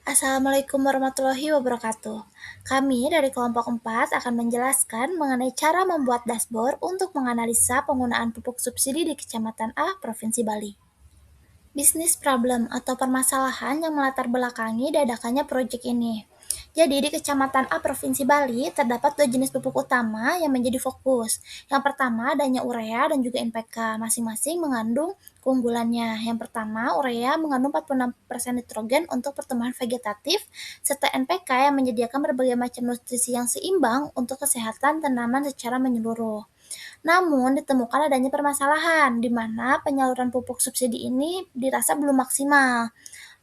Assalamualaikum warahmatullahi wabarakatuh. Kami dari kelompok 4 akan menjelaskan mengenai cara membuat dashboard untuk menganalisa penggunaan pupuk subsidi di Kecamatan A, Provinsi Bali. Bisnis problem atau permasalahan yang melatar belakangi diadakannya proyek ini. Jadi di Kecamatan A Provinsi Bali terdapat dua jenis pupuk utama yang menjadi fokus. Yang pertama adanya urea dan juga NPK, masing-masing mengandung keunggulannya. Yang pertama urea mengandung 46% nitrogen untuk pertumbuhan vegetatif, serta NPK yang menyediakan berbagai macam nutrisi yang seimbang untuk kesehatan tanaman secara menyeluruh. Namun, ditemukan adanya permasalahan di mana penyaluran pupuk subsidi ini dirasa belum maksimal.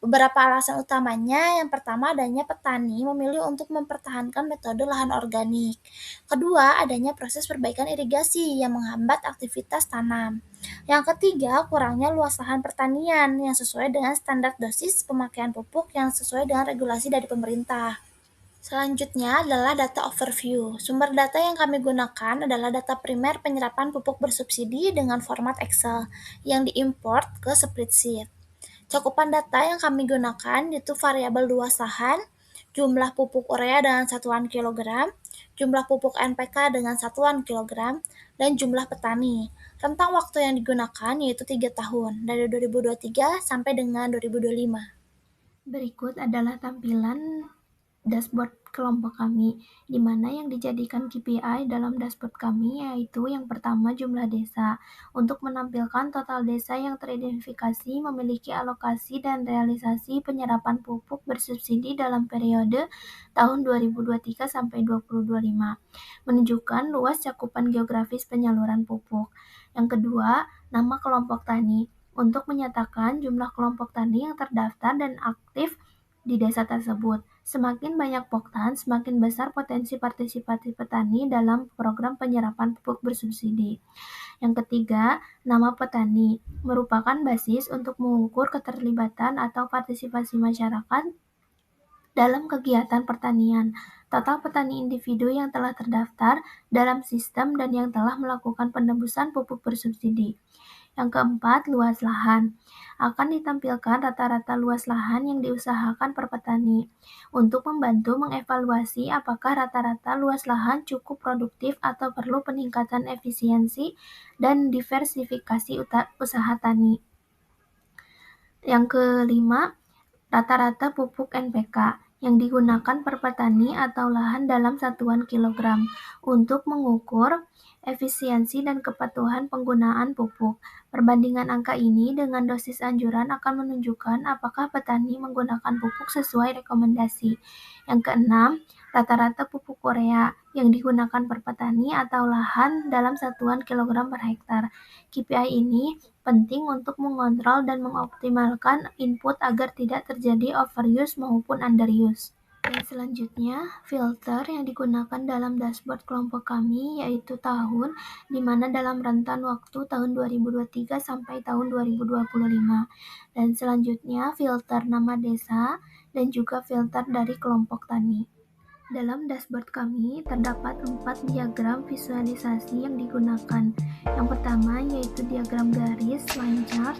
Beberapa alasan utamanya, yang pertama adanya petani memilih untuk mempertahankan metode lahan organik. Kedua, adanya proses perbaikan irigasi yang menghambat aktivitas tanam. Yang ketiga, kurangnya luas lahan pertanian yang sesuai dengan standar dosis pemakaian pupuk yang sesuai dengan regulasi dari pemerintah. Selanjutnya adalah data overview. Sumber data yang kami gunakan adalah data primer penyerapan pupuk bersubsidi dengan format Excel yang diimport ke spreadsheet. Cakupan data yang kami gunakan yaitu variabel luas lahan, jumlah pupuk urea dengan satuan kilogram, jumlah pupuk NPK dengan satuan kilogram, dan jumlah petani. Rentang waktu yang digunakan yaitu 3 tahun, dari 2023 sampai dengan 2025. Berikut adalah tampilan dashboard kelompok kami, di mana yang dijadikan KPI dalam dashboard kami yaitu yang pertama jumlah desa. Untuk menampilkan total desa yang teridentifikasi memiliki alokasi dan realisasi penyerapan pupuk bersubsidi dalam periode tahun 2023 sampai 2025, menunjukkan luas cakupan geografis penyaluran pupuk. Yang kedua, nama kelompok tani. Untuk menyatakan jumlah kelompok tani yang terdaftar dan aktif di desa tersebut. Semakin banyak poktan, semakin besar potensi partisipasi petani dalam program penyerapan pupuk bersubsidi. Yang ketiga, nama petani merupakan basis untuk mengukur keterlibatan atau partisipasi masyarakat dalam kegiatan pertanian. Total petani individu yang telah terdaftar dalam sistem dan yang telah melakukan penebusan pupuk bersubsidi. Yang keempat, luas lahan. Akan ditampilkan rata-rata luas lahan yang diusahakan per petani untuk membantu mengevaluasi apakah rata-rata luas lahan cukup produktif atau perlu peningkatan efisiensi dan diversifikasi usaha tani. Yang kelima, rata-rata pupuk NPK yang digunakan per petani atau lahan dalam satuan kilogram untuk mengukur efisiensi dan kepatuhan penggunaan pupuk. Perbandingan angka ini dengan dosis anjuran akan menunjukkan apakah petani menggunakan pupuk sesuai rekomendasi. Yang keenam, rata-rata pupuk urea yang digunakan per petani atau lahan dalam satuan kilogram per hektar. KPI ini penting untuk mengontrol dan mengoptimalkan input agar tidak terjadi overuse maupun underuse. Dan selanjutnya, filter yang digunakan dalam dashboard kelompok kami yaitu tahun, di mana dalam rentan waktu tahun 2023 sampai tahun 2025. Dan selanjutnya, filter nama desa dan juga filter dari kelompok tani. Dalam dashboard kami terdapat 4 diagram visualisasi yang digunakan. Yang pertama yaitu diagram garis line chart.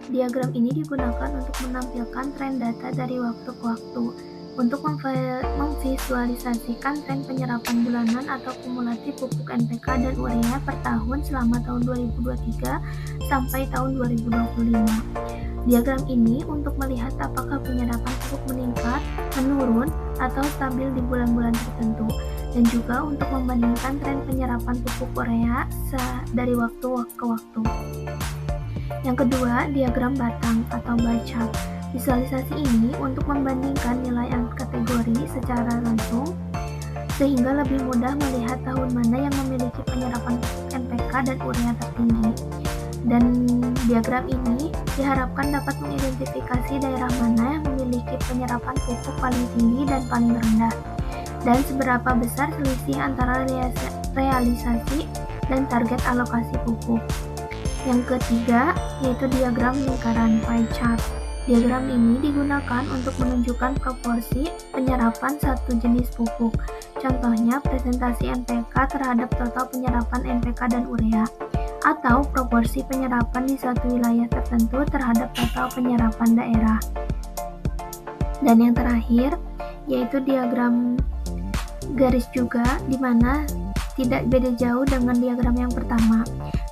Diagram ini digunakan untuk menampilkan tren data dari waktu ke waktu. Untuk memvisualisasikan tren penyerapan bulanan atau kumulatif pupuk NPK dan urea per tahun selama tahun 2023 sampai tahun 2025. Diagram ini untuk melihat apakah penyerapan pupuk meningkat, menurun, atau stabil di bulan-bulan tertentu, dan juga untuk membandingkan tren penyerapan pupuk urea dari waktu ke waktu. Yang kedua, diagram batang atau bar chart. Visualisasi ini untuk membandingkan nilai kategori secara langsung, sehingga lebih mudah melihat tahun mana yang memiliki penyerapan pupuk NPK dan urea tertinggi. Dan diagram ini diharapkan dapat mengidentifikasi daerah mana yang memiliki penyerapan pupuk paling tinggi dan paling rendah, dan seberapa besar selisih antara realisasi dan target alokasi pupuk. Yang ketiga, yaitu diagram lingkaran pie chart. Diagram ini digunakan untuk menunjukkan proporsi penyerapan satu jenis pupuk. Contohnya, presentasi NPK terhadap total penyerapan NPK dan urea. atau proporsi penyerapan di suatu wilayah tertentu terhadap total penyerapan daerah. Dan yang terakhir yaitu diagram garis juga, di mana tidak beda jauh dengan diagram yang pertama.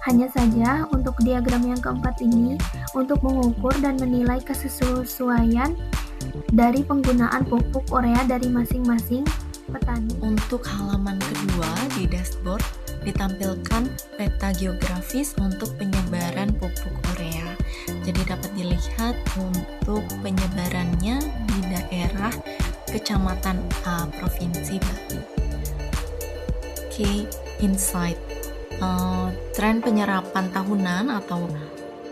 Hanya saja untuk diagram yang keempat ini untuk mengukur dan menilai kesesuaian dari penggunaan pupuk urea dari masing-masing petani. Untuk halaman kedua di dashboard ditampilkan peta geografis untuk penyebaran pupuk urea. Jadi dapat dilihat untuk penyebarannya di daerah Kecamatan A, Provinsi Bali. Key insight, tren penyerapan tahunan atau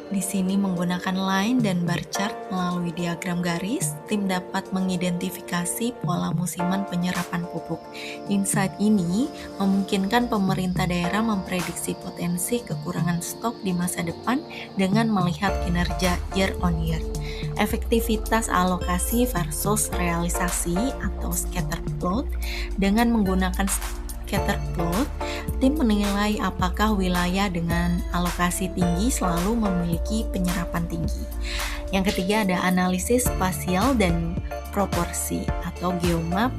di sini menggunakan line dan bar chart melalui diagram garis, tim dapat mengidentifikasi pola musiman penyerapan pupuk. Insight ini memungkinkan pemerintah daerah memprediksi potensi kekurangan stok di masa depan dengan melihat kinerja year on year. Efektivitas alokasi versus realisasi atau scatter plot. Dengan menggunakan scatter plot, tim menilai apakah wilayah dengan alokasi tinggi selalu memiliki penyerapan tinggi. Yang ketiga ada analisis spasial dan proporsi atau geomap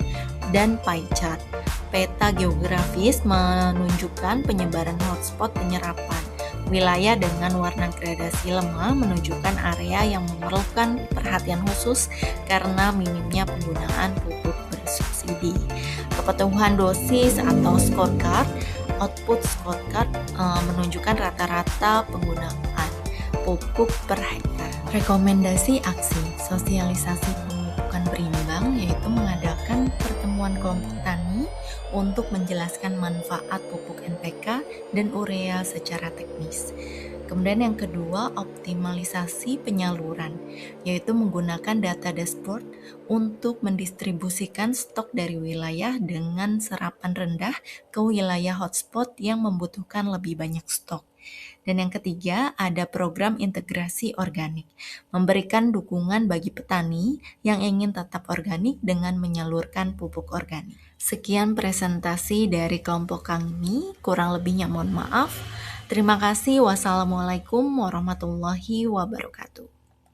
dan pie chart. Peta geografis menunjukkan penyebaran hotspot penyerapan. Wilayah dengan warna gradasi lemah menunjukkan area yang memerlukan perhatian khusus karena minimnya penggunaan pupuk bersubsidi. Kepatuhan dosis atau scorecard, output scorecard menunjukkan rata-rata penggunaan pupuk per hektar. Rekomendasi aksi sosialisasi pemupukan berimbang yaitu mengadakan pertemuan kelompok tani untuk menjelaskan manfaat pupuk NPK dan urea secara teknis. Kemudian yang kedua, optimalisasi penyaluran, yaitu menggunakan data dashboard untuk mendistribusikan stok dari wilayah dengan serapan rendah ke wilayah hotspot yang membutuhkan lebih banyak stok. Dan yang ketiga, ada program integrasi organik, memberikan dukungan bagi petani yang ingin tetap organik dengan menyalurkan pupuk organik. Sekian presentasi dari kelompok kami, kurang lebihnya mohon maaf. Terima kasih. Wassalamualaikum warahmatullahi wabarakatuh.